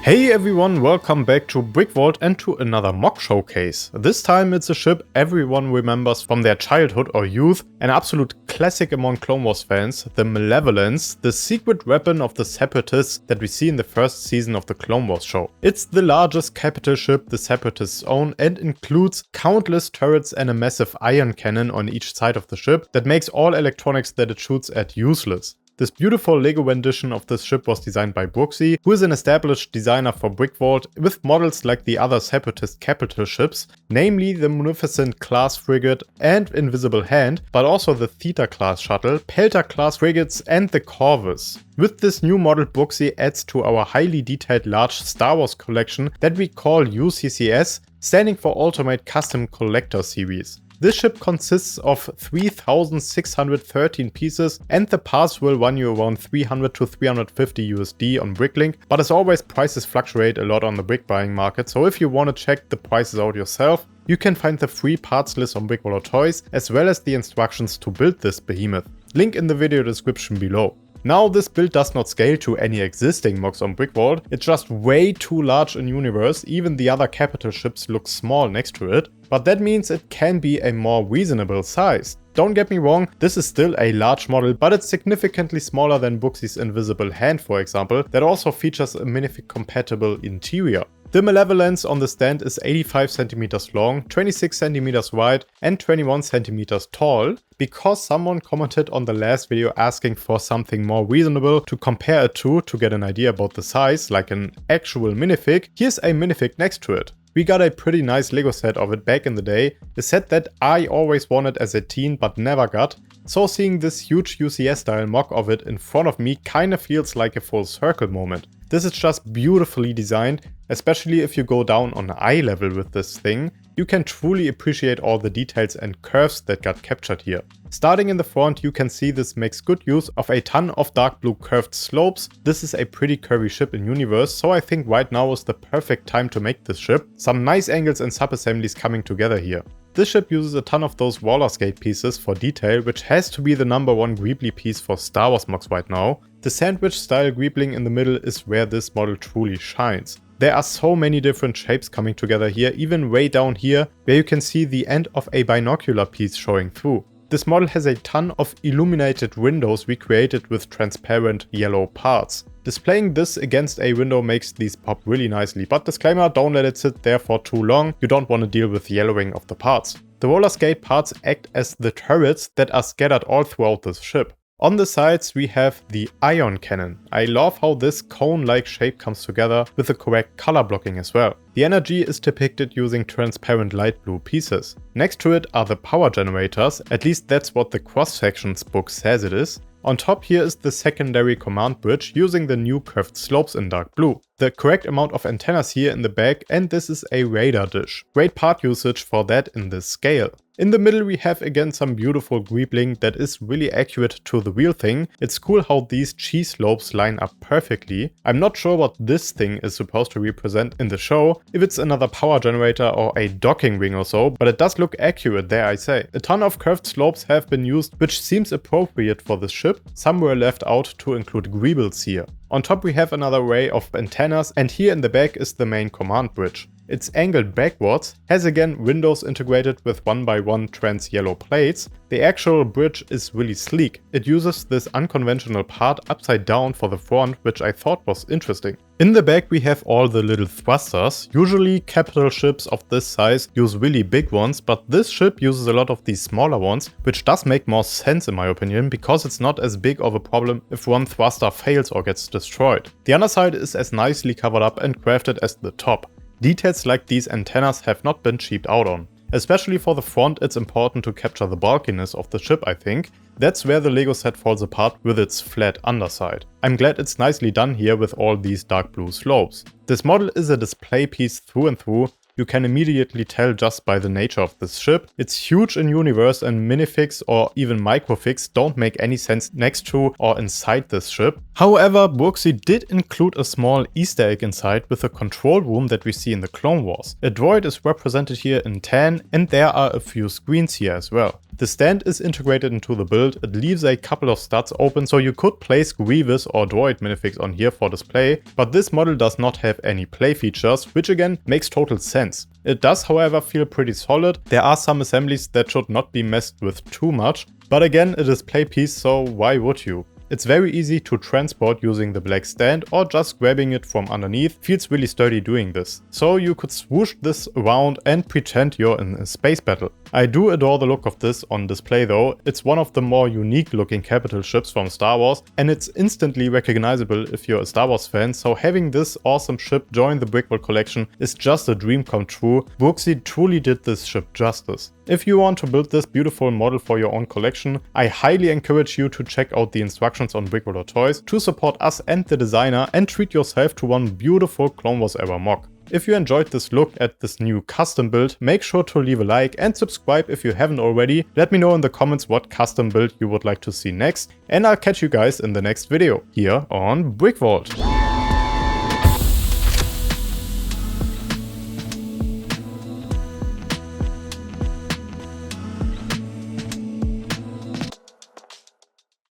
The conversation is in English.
Hey everyone, welcome back to BrickVault and to another MOCS showcase. This time it's a ship everyone remembers from their childhood or youth, an absolute classic among Clone Wars fans, the Malevolence, the secret weapon of the Separatists that we see in the first season of the Clone Wars show. It's the largest capital ship the Separatists own and includes countless turrets and a massive ion cannon on each side of the ship that makes all electronics that it shoots at useless. This beautiful Lego rendition of this ship was designed by Bruxxy, who is an established designer for BrickVault, with models like the other Separatist capital ships, namely the Munificent class frigate and Invisible Hand, but also the Theta class shuttle, Pelta class frigates and the Corvus. With this new model, Bruxxy adds to our highly detailed large Star Wars collection that we call UCCS, standing for Ultimate Custom Collector Series. This ship consists of 3,613 pieces and the parts will run you around 300 to 350 USD on Bricklink, but as always prices fluctuate a lot on the brick buying market, so if you want to check the prices out yourself, you can find the free parts list on BrickVault Toys as well as the instructions to build this behemoth. Link in the video description below. Now this build does not scale to any existing MOCS on BrickVault, it's just way too large in universe, even the other capital ships look small next to it, but that means it can be a more reasonable size. Don't get me wrong, this is still a large model, but it's significantly smaller than Bruxxy's Invisible Hand, for example, that also features a Minifig compatible interior. The Malevolence on the stand is 85 cm long, 26 cm wide and 21 cm tall, because someone commented on the last video asking for something more reasonable to compare it to get an idea about the size, like an actual minifig. Here's a minifig next to it. We got a pretty nice Lego set of it back in the day, a set that I always wanted as a teen but never got, so seeing this huge UCS style mock of it in front of me kinda feels like a full circle moment. This is just beautifully designed, especially if you go down on eye level with this thing, you can truly appreciate all the details and curves that got captured here. Starting in the front, you can see this makes good use of a ton of dark blue curved slopes. This is a pretty curvy ship in universe, so I think right now is the perfect time to make this ship. Some nice angles and sub-assemblies coming together here. This ship uses a ton of those roller skate pieces for detail, which has to be the #1 greebly piece for Star Wars MOCS right now. The sandwich style greebling in the middle is where this model truly shines. There are so many different shapes coming together here, even way down here, where you can see the end of a binocular piece showing through. This model has a ton of illuminated windows recreated with transparent yellow parts. Displaying this against a window makes these pop really nicely, but disclaimer, don't let it sit there for too long, you don't want to deal with yellowing of the parts. The roller skate parts act as the turrets that are scattered all throughout this ship. On the sides we have the ion cannon. I love how this cone-like shape comes together with the correct color blocking as well. The energy is depicted using transparent light blue pieces. Next to it are the power generators, at least that's what the cross-sections book says it is. On top here is the secondary command bridge using the new curved slopes in dark blue. The correct amount of antennas here in the back, and this is a radar dish. Great part usage for that in this scale. In the middle we have again some beautiful greebling that is really accurate to the real thing. It's cool how these cheese slopes line up perfectly. I'm not sure what this thing is supposed to represent in the show, if it's another power generator or a docking ring or so, but it does look accurate there, I say. A ton of curved slopes have been used, which seems appropriate for this ship. Some were left out to include greebles here. On top we have another array of antennas, and here in the back is the main command bridge. It's angled backwards, has again windows integrated with 1x1 trans yellow plates. The actual bridge is really sleek. It uses this unconventional part upside down for the front, which I thought was interesting. In the back we have all the little thrusters. Usually capital ships of this size use really big ones, but this ship uses a lot of these smaller ones, which does make more sense in my opinion, because it's not as big of a problem if one thruster fails or gets destroyed. The underside is as nicely covered up and crafted as the top. Details like these antennas have not been cheaped out on. Especially for the front, it's important to capture the bulkiness of the ship, I think. That's where the Lego set falls apart with its flat underside. I'm glad it's nicely done here with all these dark blue slopes. This model is a display piece through and through. You can immediately tell just by the nature of this ship. It's huge in universe, and minifigs or even microfigs don't make any sense next to or inside this ship. However, Bruxxy did include a small Easter egg inside with a control room that we see in the Clone Wars. A droid is represented here in tan, and there are a few screens here as well. The stand is integrated into the build, it leaves a couple of studs open so you could place greebles or droid minifigs on here for display, but this model does not have any play features, which again makes total sense. It does however feel pretty solid. There are some assemblies that should not be messed with too much, but again it is play piece, so why would you? It's very easy to transport using the black stand, or just grabbing it from underneath feels really sturdy doing this. So you could swoosh this around and pretend you're in a space battle. I do adore the look of this on display though. It's one of the more unique looking capital ships from Star Wars, and it's instantly recognizable if you're a Star Wars fan, so having this awesome ship join the BrickVault collection is just a dream come true. Bruxxy truly did this ship justice. If you want to build this beautiful model for your own collection, I highly encourage you to check out the instructions on BrickVault.toys to support us and the designer and treat yourself to one beautiful Clone Wars era MOC. If you enjoyed this look at this new custom build, make sure to leave a like and subscribe if you haven't already. Let me know in the comments what custom build you would like to see next, and I'll catch you guys in the next video here on BrickVault.